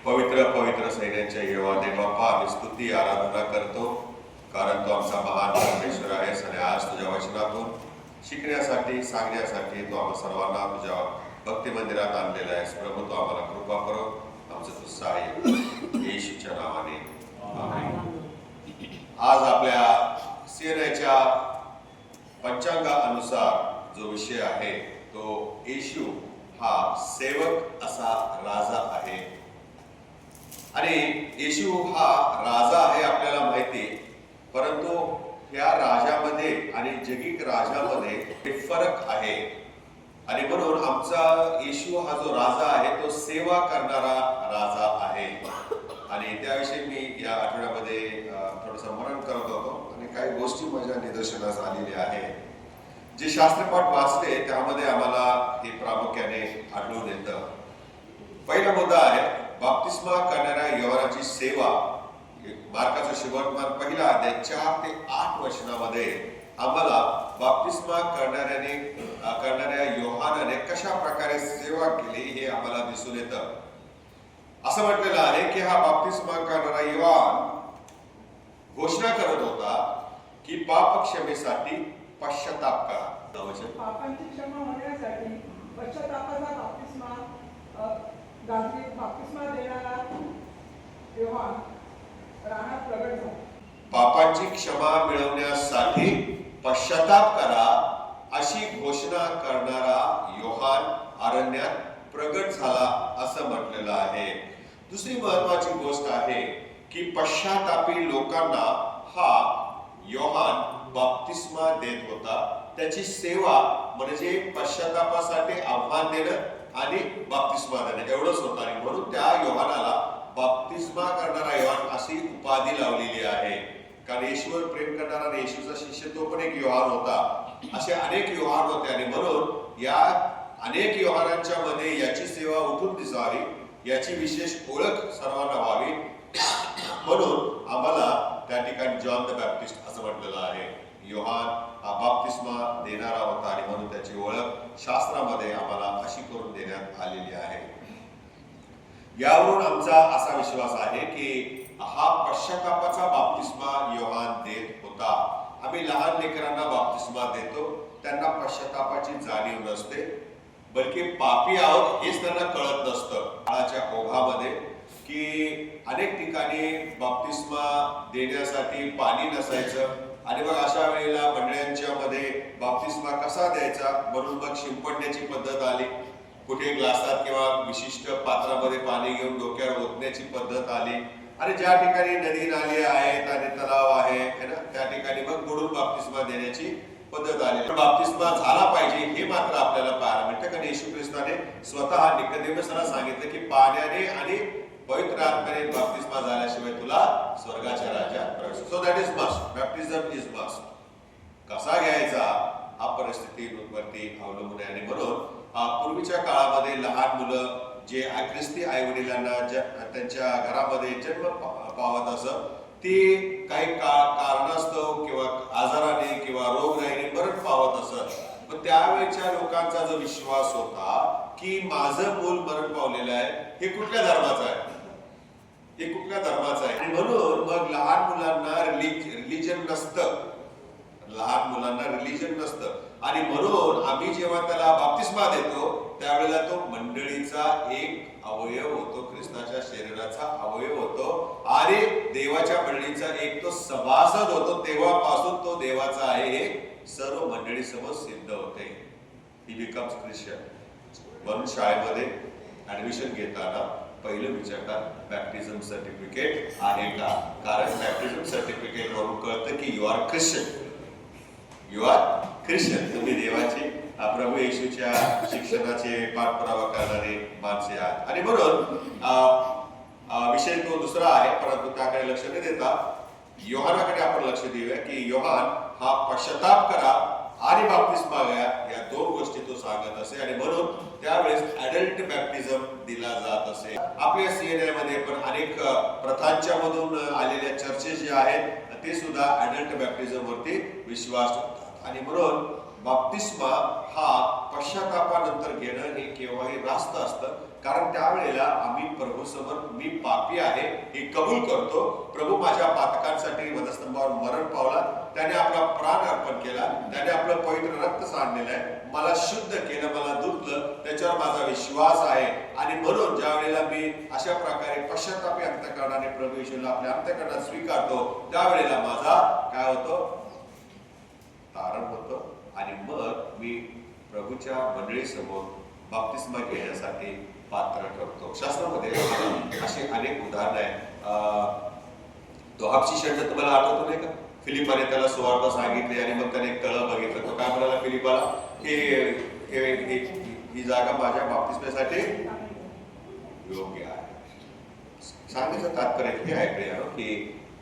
पवित्र पवित्र सैन्यांच्या यहोवा देवाप्पा आम्ही स्तुती आराधना करतो, कारण तो आमचा महान परमेश्वर आहेस आणि आज तुझ्या वचनातून शिकण्यासाठी सांगण्यासाठी तू आम्हा सर्वांना तुझ्या भक्ती मंदिरात आणलेला आहेस. प्रभू तू आम्हाला कृपा करो, आमचं तू सहाय्य येशूच्या नावाने आमेन. आज आपल्या सीएनआयच्या पंचांगानुसार जो विषय आहे तो येशू हा सेवक असा राजा आहे. आणि येशू हा राजा आहे आपल्याला माहिती, परंतु या राजामध्ये आणि जगिक राजामध्ये फरक आहे. आणि म्हणून आमचा येशू हा जो राजा आहे तो सेवा करणारा राजा आहे. आणि त्याविषयी मी या आठवड्यामध्ये थोडंसं मनन करत होतो आणि काही गोष्टी माझ्या निदर्शनास आलेल्या आहे. जे शास्त्रपाठ वाचले त्यामध्ये आम्हाला हे प्रामुख्याने आढळून येतं. पहिला मुद्दा आहे बाप्तिस्मा करणाऱ्या योहानाची सेवा. मार्काचा शुभवर्तमान पहिला अध्याय 4 ते 8 वचनामध्ये आम्हाला बाप्तिस्मा करणाऱ्या योहानाने कशा प्रकारे सेवा केली हे आम्हाला दिसून येतं. असं म्हटलेलं आहे की हा बाप्तिस्मा करणारा योहान घोषणा करत होता की पाप क्षमेसाठी पश्चाताप करा. पापांची क्षमा होण्यासाठी पश्चातापाचा बाप्तिस्मा देणारा योहान रानात प्रगट झाला. पापांची क्षमा मिळवण्यासाठी पश्चाताप करा अशी घोषणा करणारा योहान अरण्यात प्रगट झाला असं म्हटलेलं आहे. दुसरी महत्वाची गोष्ट आहे की पश्चातापी लोकांना हा योहान बाप्तिस्मा देत होता. त्याची सेवा म्हणजे पश्चातापासाठी आव्हान देणं आणि बाप्तिस्मा देणं एवढंच होतं. आणि म्हणून त्या योहानाला बाप्तिस्मा करणारा योहान अशी उपाधी लावलेली आहे. कारण येशूवर प्रेम करणारा आणि येशूचा शिष्य तो पण एक योहान होता. असे अनेक योहान होते आणि म्हणून या अनेक योहानांच्या मध्ये याची सेवा उठून दिसावी, याची विशेष ओळख सर्वांना व्हावी, म्हणून आम्हाला त्या ठिकाणी जॉन द बॅप्टिस्ट असं म्हटलेलं आहे. योहान हा बाप्तिस्मा देणारा होता आणि म्हणून त्याची ओळख शास्त्रामध्ये आम्हाला अशी करून देण्यात आलेली आहे. यावरून आमचा असा विश्वास आहे की हा पश्चातापाचा बाप्तिस्मा योहान देत होता. आम्ही लहान लेकरांना बाप्तिस्मा देतो, त्यांना पश्चातापाची जाणीव नसते, बल्कि पापी आहोत हेच त्यांना कळत नसतं. काळाच्या ओघामध्ये की अनेक ठिकाणी बाप्तिस्मा देण्यासाठी पाणी नसायचं आणि मग अशा वेळेला मंडळांच्या मध्ये बाप्तिस्मा कसा द्यायचा म्हणून मग शिंपडण्याची पद्धत आली. कुठे ग्लासात किंवा विशिष्ट पात्रामध्ये पाणी घेऊन डोक्यावर ओतण्याची पद्धत आली. आणि ज्या ठिकाणी नदी नाली आहेत आणि तलाव आहे ना त्या ठिकाणी मग बुडून बाप्तिस्मा देण्याची पद्धत आली. बाप्तिस्मा झाला पाहिजे हे मात्र आपल्याला पाहायला मिळतं, कारण येशू ख्रिस्ताने स्वतः निकोदेमसला सांगितलं की पाण्याने आणि पवित्र आत्म्याने बाप्तिस्मा झाल्याशिवाय तुला स्वर्गाच्या राज्यात प्रवेश. So that is must. Baptism is must. कसा घ्यायचा हा परिस्थितीवरती अवलंबून आहे. आणि म्हणून पूर्वीच्या काळामध्ये लहान मुलं जे ख्रिस्ती आई वडिलांना त्यांच्या घरामध्ये जन्म पावत असत ती काही कारणास्तव किंवा आजाराने किंवा रोगराईने मरण पावत असत. पण त्यावेळेच्या लोकांचा जो विश्वास होता की माझं मूल मरण पावलेलं आहे, हे कुठल्या धर्माचं आहे, हे कुठल्या धर्माचं आहे. आणि म्हणून मग लहान मुलांना रिलिजन नसतं, लहान मुलांना रिलिजन नसतं. आणि म्हणून आम्ही जेव्हा त्याला बाप्तिस्मा देतो त्यावेळेला तो मंडळीचा एक अवयव होतो, ख्रिस्ताच्या शरीराचा अवयव होतो आणि देवाच्या मंडळीचा एक तो सभासद होतो. तेव्हापासून तो देवाचा आहे हे सर्व मंडळी समोर सिद्ध होते. ही बिकम्स ख्रिश्चन. म्हणून शाळेमध्ये ऍडमिशन घेताना पहिलं विचारतात बॅप्टिझम सर्टिफिकेट आहे का, कारण बॅप्टिझम सर्टिफिकेट वरून कळतं की you are Christian, you are Christian. तुम्ही देवाचे प्रभू येशूच्या शिक्षणाचे पाठपुरावा करणारे माणसे आहात. आणि म्हणून विषय तो दुसरा आहे, परंतु त्याकडे लक्ष न देता योहानाकडे आपण लक्ष देऊया की योहान हा पश्चाताप करा आणि बाप्तिस्मा घ्या या दोन गोष्टी तो सांगत असे. आणि म्हणून त्यावेळेस ऍडल्ट बॅप्टिझम दिला जात असे. आपल्या सीएनआय मध्ये पण अनेक प्रथांच्या मधून आलेल्या चर्चेस जे आहेत ते सुद्धा ऍडल्ट बॅप्टिझम वरती विश्वास ठेवतात. आणि म्हणून बाप्तिस्मा हा पश्चातापानंतर घेणं हे केव्हाही रास्त असतं, कारण त्यावेळेला आम्ही प्रभू प्रभू समोर मी पापी आहे हे कबूल करतो. प्रभू माझ्या पातकांसाठी वधस्तंभावर मरण पावला, त्याने आपला प्राण अर्पण केला, त्याने आपलं पवित्र रक्त सांडलेलं आहे, मला शुद्ध केलं, मला धुतलं, त्याच्यावर माझा विश्वास आहे. आणि म्हणून ज्या वेळेला मी अशा प्रकारे पश्चातापी अंतःकरणाने प्रभू येशूला आपल्या अंतःकरणात स्वीकारतो, त्यावेळेला माझा काय होतो, तारण होतो. आणि मग मी प्रभूच्या मंडळीसमोर बाप्तिस्मा घेण्यासाठी पात्र ठरतो. शास्त्रामध्ये अशी अनेक उदाहरणं आहेत. तो हापशिषंड तुम्हाला आठवतो नाही का? फिलिपाने त्याला सुवार्ता सांगितली आणि मग त्याने एक तळ बघितलं. तो काय म्हणाला फिलिपाला, ही जागा माझ्या बाप्तिस्म्यासाठी योग्य आहे. सांगण्याचं तात्पर्य हे आहे प्रियानो की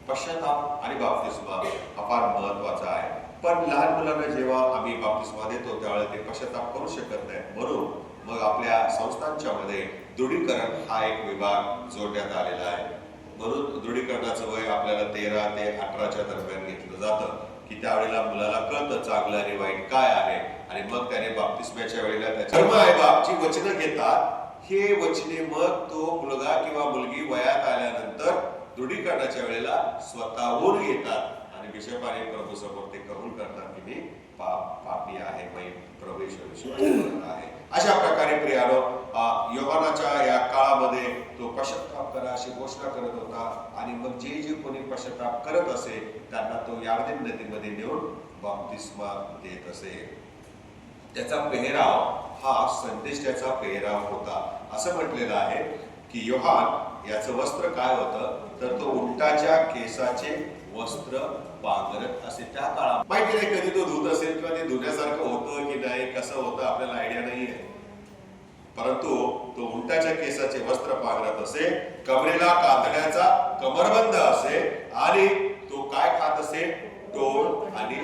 पश्चाताप आणि बाप्तिस्मा हा फार महत्वाचा आहे. पण लहान मुलांना जेव्हा आम्ही बाप्तिस्मा देतो त्यावेळेला ते पश्चाताप करू शकत नाही, म्हणून मग आपल्या संस्थांच्या मध्ये दृढीकरण हा एक विभाग जोडण्यात आलेला आहे. म्हणून दृढीकरणाचं वय आपल्याला 13 ते 18च्या दरम्यान घेतलं जातं की त्यावेळेला मुलाला कळतं चांगलं आणि वाईट काय आहे. आणि मग त्याने बाप्तिस्म्याच्या वेळेला त्याच्या धर्म आहे बापची वचनं घेतात. हे वचने मग तो मुलगा किंवा मुलगी वयात आल्यानंतर दृढीकरणाच्या वेळेला स्वतःहून घेतात आणि बिशपाने प्रभू समोर ते कबूल करतात की मी पापी आहे, मी प्रभू येशूवर आहे. अशा प्रकारे प्रियानो योहानाच्या या काळामध्ये तो पश्चाताप करा अशी घोषणा करत होता. आणि मग जे जे कोणी पश्चाताप करत असे त्यांना तो यार्देन नदीमध्ये नेऊन बाप्तिस्मा देत असे. त्याचा पेहराव हा संदेशाचा पेहराव होता. असं म्हटलेलं आहे की योहान याचं वस्त्र काय होतं, तर तो उंटाच्या केसाचे वस्त्र पांघरत असे. त्या काळात माहिती नाही कधी तो धुत असेल किंवा ते धुण्यासारखं होतं की नाही, कसं होतं आपल्याला आयडिया नाही आहे, परंतु तो उंटाच्या केसाचे वस्त्र पांघरत असे, कमरेला कातड्याचा कमरबंद असे आणि तो काय खात असे, टोळ आणि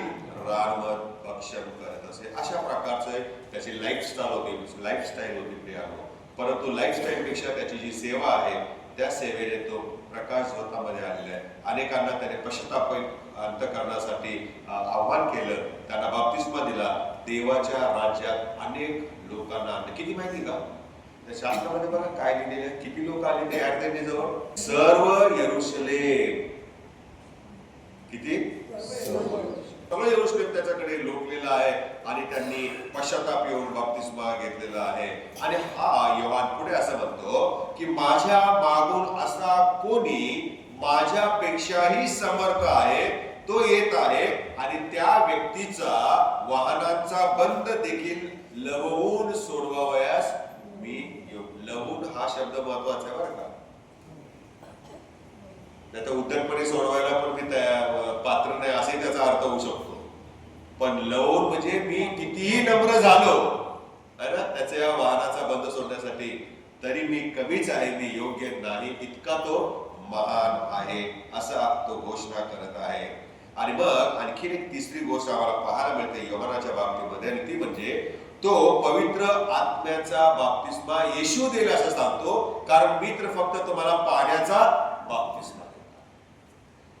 रानमध भक्षण करत असे. अशा प्रकारचे त्याची लाईफस्टाईल होती प्रियानो. परंतु लाईफस्टाईल पेक्षा त्याची जी सेवा आहे त्या सेवेने तो प्रकाश झोतामध्ये आलेला आहे. अनेकांना त्याने पश्चाताप अंतःकरणासाठी आव्हान केलं, त्यांना बाप्तिस्मा दिला. देवाच्या राज्यात अनेक लोकांना, किती माहिती का त्या शास्त्रामध्ये बघा काय लिहिलेलं आहे, किती लोक आले ते यार्देन जवळ, सर्व यरूशलेम. किती? सगळं यरूशलेम त्याच्याकडे लोकलेलं आहे आणि त्यांनी पश्चाताप येऊन बाप्तिस्मा घेतलेला आहे. आणि हा योहान पुढे असं म्हणतो की माझ्या मागून असा कोणी माझ्यापेक्षाही समर्थ आहे, तो येत आहे आणि त्या व्यक्तीचा वाहनांचा बंद देखील लवून सोडवावयास मी योग्य. लवून हा शब्द महत्वाचा आहे बरं का. त्याचा उद्धटपणे सोडवायला पण मी पात्र नाही असे त्याचा अर्थ होऊ शकतो. पण लवून म्हणजे मी कितीही नम्र झालो है ना त्याच्या या वाहनाचा बंद सोडण्यासाठी, तरी मी कमीच आहे, मी योग्य नाही, इतका तो महान आहे असा तो घोषणा करत आहे. आणि मग आणखी एक तिसरी गोष्ट आम्हाला पाहायला मिळते योहानाच्या बाबतीमध्ये, आणि ती म्हणजे तो पवित्र आत्म्याचा बाप्तिस्मा येशू देईल असं सांगतो, कारण मी तर फक्त तुम्हाला पाण्याचा बाप्तिस्मा.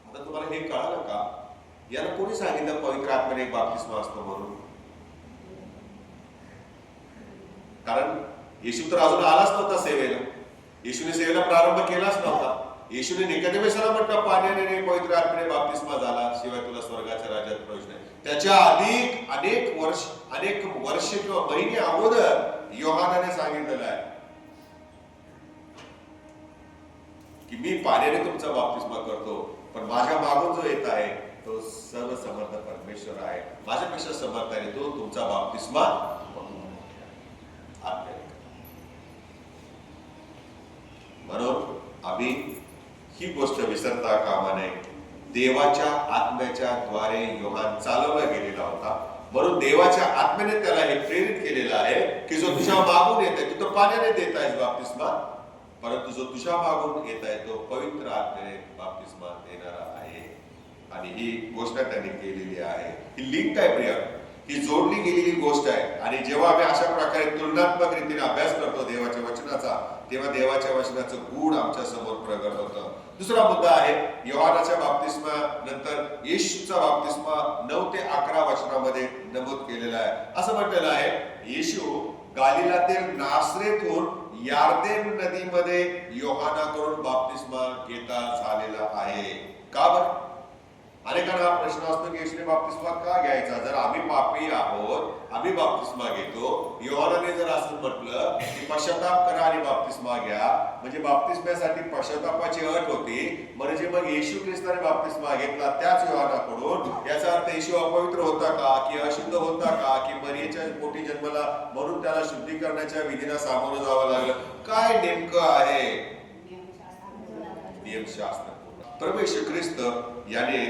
आता तुम्हाला हे कळालं का, याला कोणी सांगितलं पवित्र आत्म्याने एक बाप्तिस्मा असतो म्हणून? कारण येशू तर अजून आलाच नव्हता सेवेला, येशूने सेवेला प्रारंभ केलाच नव्हता. येशूने निकोदेमसला म्हटलं पाण्याने पवित्र आत्म्याने बाप्तिस्मा झाला शिवाय तुला स्वर्गाच्या राज्यात प्रवेश नाही. त्याच्या आधी अनेक वर्ष किंवा महिने अगोदर योहानाने सांगितलेलं आहे की मी पाण्याने तुमचा बाप्तिस्मा करतो, पण माझ्या मागून जो येत आहे तो सर्वसमर्थ परमेश्वर आहे, माझ्यापेक्षा समर्थ आहे, तो तुमचा बाप्तिस्मा म्हणून आम्ही ही गोष्ट विसरता कामा नये. देवाच्या आत्म्याच्या द्वारे योहान चालवला गेलेला होता, म्हणून देवाच्या आत्म्याने त्याला हे प्रेरित केलेलं आहे की जो तुझ्या मागून येत आहे, तू तर पाण्याने देत आहेस बाप्तिस्मा, परंतु जो तुझ्या मागून येत आहे तो पवित्र आत्म्याने बाप्तिस्मा देणारा आहे. आणि ही गोष्ट त्यांनी केलेली आहे. ही लिंक आहे प्रिय, ही जोडली गेलेली गोष्ट आहे. आणि जेव्हा आम्ही अशा प्रकारे तुलनात्मक रीतीने अभ्यास करतो देवाच्या वचनाचा, तेव्हा देवाच्या वचनाचं गुण आमच्या समोर प्रगट होतं. दुसरा मुद्दा आहे योहानाच्या बाप्तिस्मा नंतर येशूचा बाप्तिस्मा 9 ते 11 वचनामध्ये नमूद केलेला आहे. असं म्हटलेलं आहे येशू गालिलातील नासरेतून यार्देन नदीमध्ये योहानाकडून बाप्तिस्मा घेता झालेला आहे. का बरं? अनेकांना हा प्रश्न असतो की येशूने बाप्तिस्मा का घ्यायचा? जर आम्ही पापी आहोत, आम्ही बाप्तिस्मा घेतो. योहानाने जर असं म्हटलं की पश्चाताप करा आणि बाप्तिस्मा घ्या, म्हणजे बाप्तिस्म्यासाठी पश्चातापाची अट होती, म्हणजे मग येशू ख्रिस्ताने बाप्तिस्मा घेतला त्याच योहानाकडून, याचा अर्थ येशू अपवित्र होता का, की अशुद्ध होता का, की मरियेच्या पोटी जन्मला म्हणून त्याला शुद्धीकरणाच्या विधीला सामोरं जावं लागलं? काय नेमकं आहे नियमशास्त्र? प्रभू येशू ख्रिस्त याने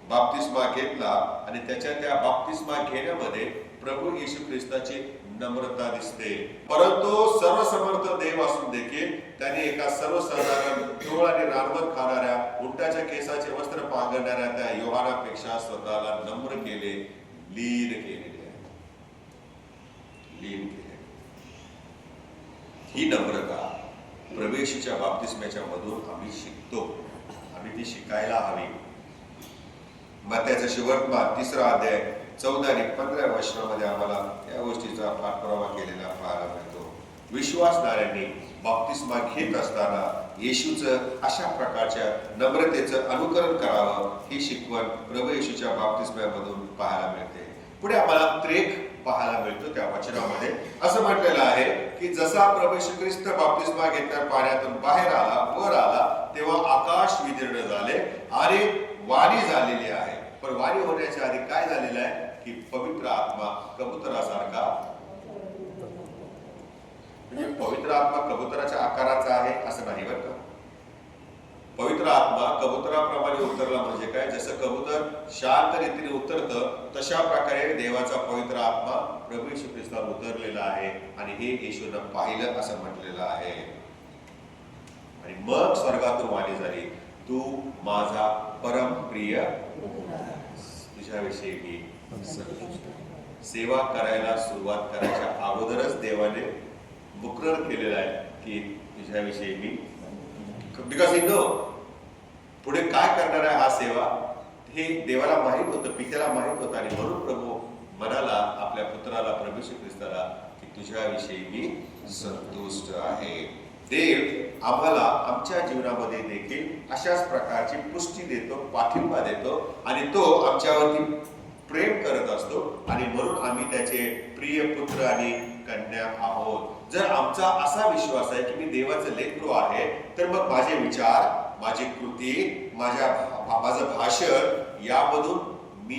बाप्तिस्मा घेतला आणि त्याच्या त्या बाप्तिस्मा घेण्यामध्ये प्रभू येशू ख्रिस्ताची नम्रता दिसते. परंतु सर्वसमर्थ देव असून देखील त्याने एका सर्वसाधारण टोळ आणि रानवत खाणाऱ्या उंटाच्या केसाचे वस्त्र पांघरणाऱ्या त्या योहानापेक्षा स्वतःला नम्र केले, लीन केलेले आहे. लीन केले. ही नम्रता प्रभू येशूच्या बाप्तिस्म्याच्या मधून आम्ही शिकतो. आम्ही ती शिकायला हवी. मत्थ्याचा सुवर्तमान 3रा अध्याय 14 आणि 15 वचनामध्ये आम्हाला या गोष्टीचा पाठपुरावा केलेला पाहायला मिळतो. विश्वासणाऱ्यांनी बाप्तिस्मा घेत असताना येशूचं अशा प्रकारच्या नम्रतेचं अनुकरण करावं ही शिकवण प्रभू येशूच्या बाप्तिस्म्यामधून पाहायला मिळते. पुढे आम्हाला त्रेक पाहायला मिळतो. त्या वचनामध्ये असं म्हटलेलं आहे की जसा प्रभू येशू ख्रिस्त बाप्तिस्मा घेतल्या पाण्यातून बाहेर आला, वर आला, तेव्हा आकाश विदीर्ण झाले आणि वाणी झालेली आहे. पण वाणी होण्याच्या आधी काय झालेलं आहे की पवित्र आत्मा कबुतरासारखा, म्हणजे पवित्र आत्मा कबुतराच्या आकाराचा आहे असं नाही बरं का. पवित्र आत्मा कबुतराप्रमाणे उतरला म्हणजे काय? जसं कबूतर शांत रीतीने उतरतं तशा प्रकारे देवाचा पवित्र आत्मा प्रभू येशू ख्रिस्तावर उतरलेला आहे आणि हे येशूनं पाहिलं असं म्हटलेलं आहे. आणि मग स्वर्गातून वाणी झाली, तू माझा परमप्रिय, तुझ्याविषयी मी सेवा करायला सुरुवात करायच्या अगोदरच देवाने मुकरर केलेला आहे की तुझ्याविषयी मी, बिकॉज नो पुढे काय करणार आहे हा सेवा हे देवाला माहित होतं, पित्याला माहित होतं. आणि म्हणून प्रभू म्हणाला आपल्या पुत्राला प्रभू येशू ख्रिस्ताला की तुझ्याविषयी मी संतुष्ट आहे. देव आम्हाला आमच्या जीवनामध्ये देखील अशाच प्रकारची पुष्टी देतो, पाठिंबा देतो आणि तो आमच्यावरती प्रेम करत असतो आणि म्हणून आम्ही त्याचे प्रिय पुत्र आणि कन्या आहोत. जर आमचा असा विश्वास आहे की मी देवाचं लेकरू आहे, तर मग माझे विचार, माझी कृती, माझं भाषण यामधून मी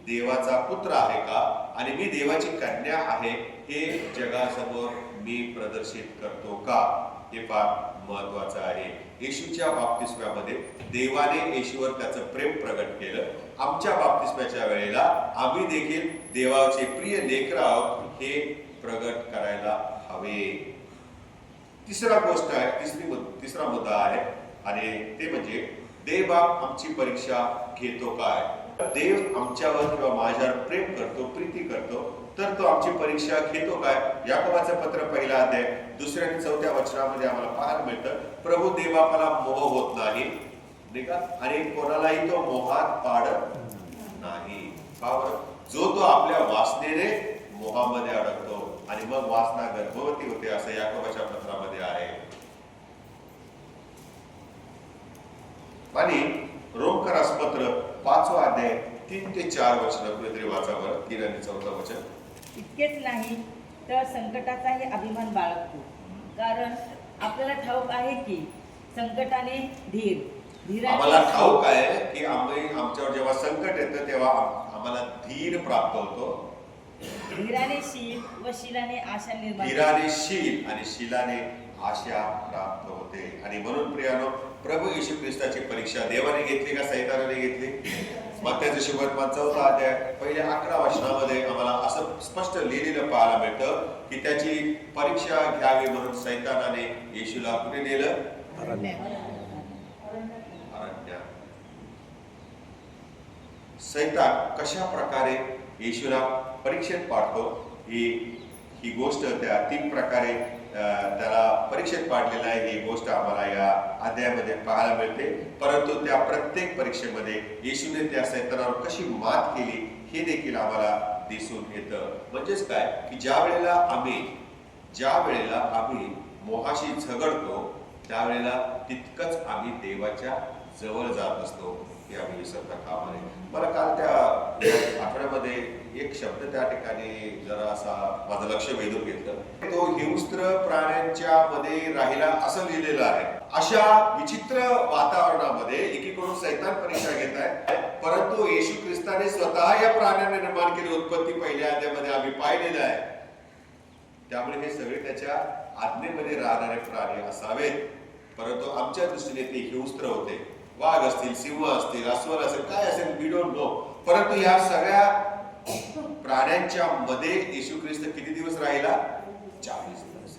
देवाचा पुत्र आहे का आणि मी देवाची कन्या आहे हे जगासमोर मी प्रदर्शित करतो का, हे फार महत्वाचं आहे. येशूच्या बाप्तिस्म्यामध्ये देवाने येशूवर त्याचं प्रेम प्रगट केलं. आमच्या बाप्तिस्म्याच्या वेळेला आम्ही देखील देवाचे प्रिय लेकर आहोत हे प्रगट करायला हवे. तिसरा मुद्दा आहे आणि ते म्हणजे देवबाप आमची परीक्षा घेतो काय? देव आमच्यावर किंवा माझ्यावर प्रेम करतो, प्रीती करतो, तर तो आमची परीक्षा घेतो काय? याकोबाचं पत्र 1 अध्याय 2 आणि 4 वचनामध्ये आम्हाला पाहायला मिळतं, प्रभू देवबापाला मोह होत नाही का, आणि कोणालाही तो मोहात पाडत नाही. जो तो आपल्या वासनेने मोहामध्ये अडकतो आणि मग वासना गर्भवती होते असं याकोबाच्या पत्रामध्ये आहे. आणि रोमकरास पत्र 5 अध्याय 3 ते 4 वचन कुठेतरी वाचावर, 3 आणि 4 वचन. इतकेच नाही तर संकटाचाही अभिमान बाळगतो, कारण आपल्याला ठाऊक आहे की संकटाने आम्हाला ठाऊक आहे की आमच्यावर जेव्हा संकट येतं तेव्हा आम्हाला धीर प्राप्त होतो. धीराने शील व शिलाने आशा निर्माण, धीराने शील आणि शिलाने आशा प्राप्त होते. आणि म्हणून प्रियानो, प्रभू येशू ख्रिस्ताची परीक्षा देवाने घेतली का सैतानाने घेतली? मत्थ्याचा सुवर्तमान 4 अध्याय पहिल्या 11 वचनामध्ये आम्हाला असं स्पष्ट लिहिलेलं पाहायला मिळतं की त्याची परीक्षा घ्यावी म्हणून सैतानाने येशूला कुठे नेलं? अरण्यात. सैतान कशा प्रकारे येशूला परीक्षेत पाडतो ही गोष्ट त्या 3 प्रकारे त्याला परीक्षेत पाडलेला आहे. ही गोष्ट आम्हाला या अध्यायामध्ये पाहायला मिळते. परंतु त्या प्रत्येक परीक्षेमध्ये येशूने त्या सैतानावर कशी मात केली हे देखील आम्हाला दिसून येतं. म्हणजेच काय की ज्या वेळेला आम्ही मोहाशी झगडतो त्यावेळेला तितकंच आम्ही देवाच्या जवळ जात असतो हे आम्ही विसरता कामा नये. मला काल त्या आठवड्यामध्ये एक शब्द त्या ठिकाणी जरा असा माझं लक्ष वेधून घेतलं. तो हिंस्त्र प्राण्यांच्या मध्ये राहिला असं लिहिलेलं आहे. अशा विचित्र वातावरणामध्ये एकीकडून सैतान परीक्षा घेत आहे, परंतु येशू ख्रिस्ताने स्वतः या प्राण्यांना निर्माण केली. उत्पत्ती पहिल्या अध्यायामध्ये आम्ही पाहिलेलं आहे. त्यामुळे हे सगळे त्याच्या आज्ञेमध्ये राहणारे प्राणी असावेत, परंतु आमच्या दृष्टीने ते हिंस्त्र होते. वाघ असतील, सिंह असतील, अस्वल असेल, काय असेल, वी डोंट नो. परंतु या सगळ्या प्राण्यांच्या मध्ये येशू ख्रिस्त किती दिवस राहिला? 40 दिवस.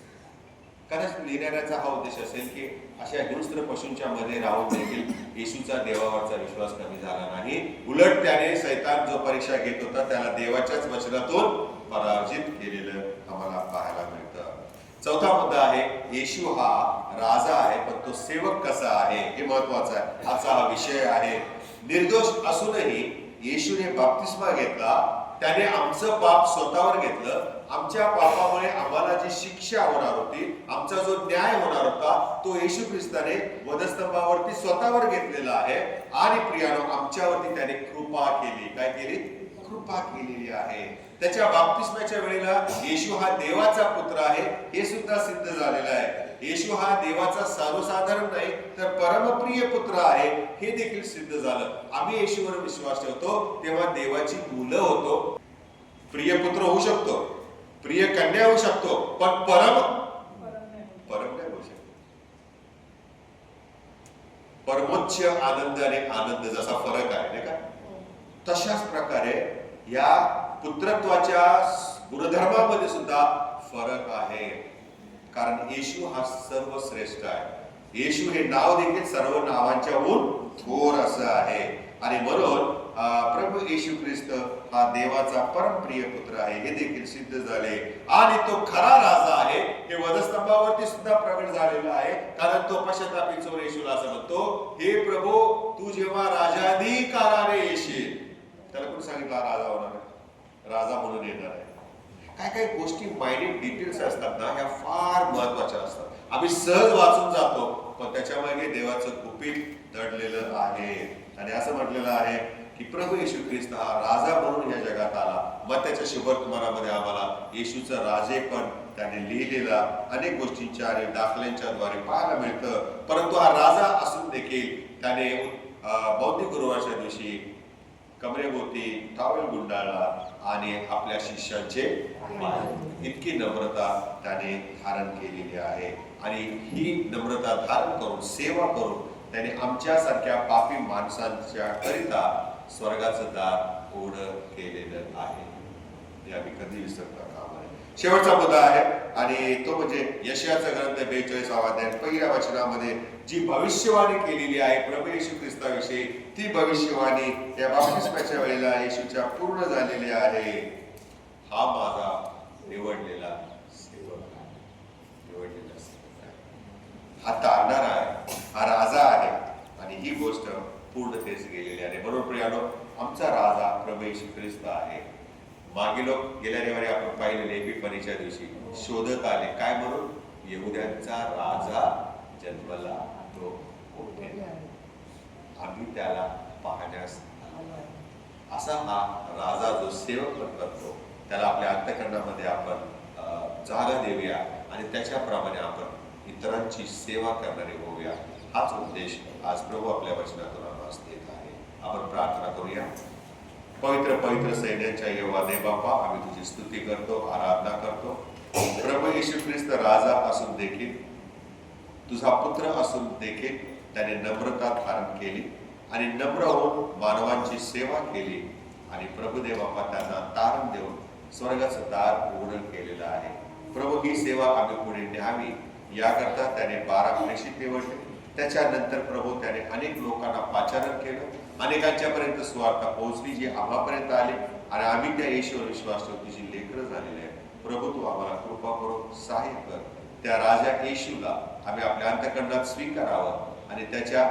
कारण लिहिणाऱ्याचा हा उद्देश असेल की अशा हिंस्त्र पशूंच्या मध्ये राहून देखील येशूचा देवावरचा विश्वास कमी झाला नाही. उलट त्याने सैतान जो परीक्षा घेत होता त्याला देवाच्याच वचनातून पराजित केलेलं आम्हाला पाहायला मिळतं. चौथा मुद्दा आहे, येशू हा राजा आहे, पण तो सेवक कसा आहे हे महत्वाचं आहे. आजचा हा विषय आहे. निर्दोष असूनही येशूने बाप्तिस्मा घेतला. त्याने आमचं पाप स्वतःवर घेतलं. आमच्या पापामुळे आम्हाला जी शिक्षा होणार होती, आमचा जो न्याय होणार होता, तो येशू ख्रिस्ताने वधस्तंभावरती स्वतःवर घेतलेला आहे. आणि प्रियानो, आमच्यावरती त्याने कृपा केली. काय केली? कृपा केलेली आहे. त्याच्या बाप्तिस्माच्या वेळेला येशू हा देवाचा पुत्र आहे हे सुद्धा सिद्ध झालेलं आहे. येशू हा देवाचा सर्वसाधारण नाही तर परमप्रिय पुत्र आहे हे देखील सिद्ध झालं. आम्ही येशूवर विश्वास ठेवतो तेव्हा देवाची मुलं होतो. प्रिय पुत्र होऊ शकतो, प्रिय कन्या होऊ शकतो, पण परम नाही होऊ शकतो. परमोच्च आनंद आणि आनंद जसा फरक आहे नाही का, तशाच प्रकारे या पुत्रत्वाच्या गुणधर्मामध्ये सुद्धा फरक आहे. कारण येशू हा सर्वश्रेष्ठ आहे. येशू हे नाव देखील सर्व नावांच्याहून थोर असं आहे. आणि म्हणून प्रभू येशू ख्रिस्त हा देवाचा परमप्रिय पुत्र आहे हे देखील सिद्ध झाले. आणि तो खरा राजा आहे हे वधस्तंभावरती सुद्धा प्रगट झालेला आहे. कारण तो पश्चातापी चोर येशूला असं म्हणतो, हे प्रभू, तू जेव्हा राजाधिकाराने येशील. त्याला कोण सांगितलं राजा होणार आहे, राजा म्हणून येणार आहे. काय काय गोष्टी मायन्यूट डिटेल्स असतात ना, ह्या फार महत्वाच्या असतात. आम्ही सहज वाचून जातो, पण त्याच्या मागे देवाचं गुपित दडलेलं आहे. आणि असं म्हटलेलं आहे की प्रभू येशू ख्रिस्त हा राजा म्हणून या जगात आला. मग त्याच्या शुभवर्तमानामध्ये आम्हाला येशूचं राजेपण त्याने लिहिलेला अनेक गोष्टींच्या आणि दाखल्यांच्या द्वारे पाहायला मिळतं. परंतु हा राजा असून देखील त्याने बौद्धिक गुरुवारच्या दिवशी कमरेभोवती टॉवेल गुंडाळला आणि आपल्या शिष्याचे इतकी नम्रता त्याने धारण केलेली आहे. आणि ही नम्रता धारण करून, सेवा करून त्याने आमच्यासारख्या पापी माणसांच्या करिता स्वर्गाचं दार उघडं केलेलं आहे. हे आम्ही कधी विसरता कामा नये. शेवटचा मुद्दा आहे आणि तो म्हणजे यशायाचा ग्रंथ 42 अध्याय पहिल्या वचनामध्ये जी भविष्यवाणी केलेली आहे प्रभू येशू ख्रिस्ताविषयी, ती भविष्यवाणी या बाप्तिस्माच्या वेळेला येशूच्या पूर्ण झालेली आहे. हा माझा निवडलेला सेवक आहे. निवडलेला सेवक आहे. हा तारणारा आहे, हा राजा आहे आणि ही गोष्ट पूर्णतेस गेलेली आहे. म्हणून प्रियानो, आमचा राजा प्रभू येशू ख्रिस्त आहे. मागे लोक गेल्या रविवारी आपण पाहिलेले एपिफनीच्या दिवशी शोधत आले काय म्हणून, यहुद्यांचा राजा जन्मला तो मोठे. आम्ही त्याला पाहण्यास असा हा राजा जो सेवक करतो त्याला आपल्या अंतःकरणामध्ये आपण जागा देऊया आणि त्याच्याप्रमाणे आपण इतरांची सेवा करणारे होऊया. हाच उद्देश आज प्रभू आपल्या वचनातून आम्हाला देत आहे. आपण प्रार्थना करूया. पवित्र पवित्र सैन्याच्या यहोवा बाप्पा, आम्ही तुझी स्तुती करतो, आराधना करतो. प्रभू येशू ख्रिस्त राजा असून देखील, तुझा पुत्र असून देखील त्याने नम्रता धारण केली आणि नम्र होऊन मानवांची सेवा केली. आणि प्रभू बाप्पा त्यांना तारण देऊन स्वर्गाचं दार उघडं केलेलं आहे. प्रभू ही सेवा आम्ही पुढे न्यावी याकरता त्याने 12 प्रेषित निवडले. त्याच्यानंतर प्रभू त्याने अनेक लोकांना पाचारण केलं, अनेकांच्या पर्यंत सुवार्ता पोहोचली जी आम्हापर्यंत आली आणि आम्ही त्या येशूवर विश्वास ठेवतो, तुझी लेकरं झालेली आहे. प्रभू तू आम्हाला कृपा करून सहाय्य कर. त्या राजा येशूला आम्ही आपल्या अंतःकरणात स्वीकारावं आणि त्याच्या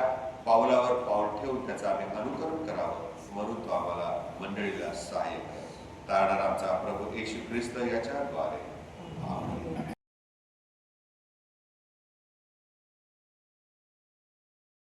पावलावर पाऊल ठेवून त्याचं आम्ही अनुकरण करावं. म्हणून तो आम्हाला मंडळीला सहाय्य कर. तारणारा आमचा प्रभू येशू ख्रिस्त याच्याद्वारे. आमेन.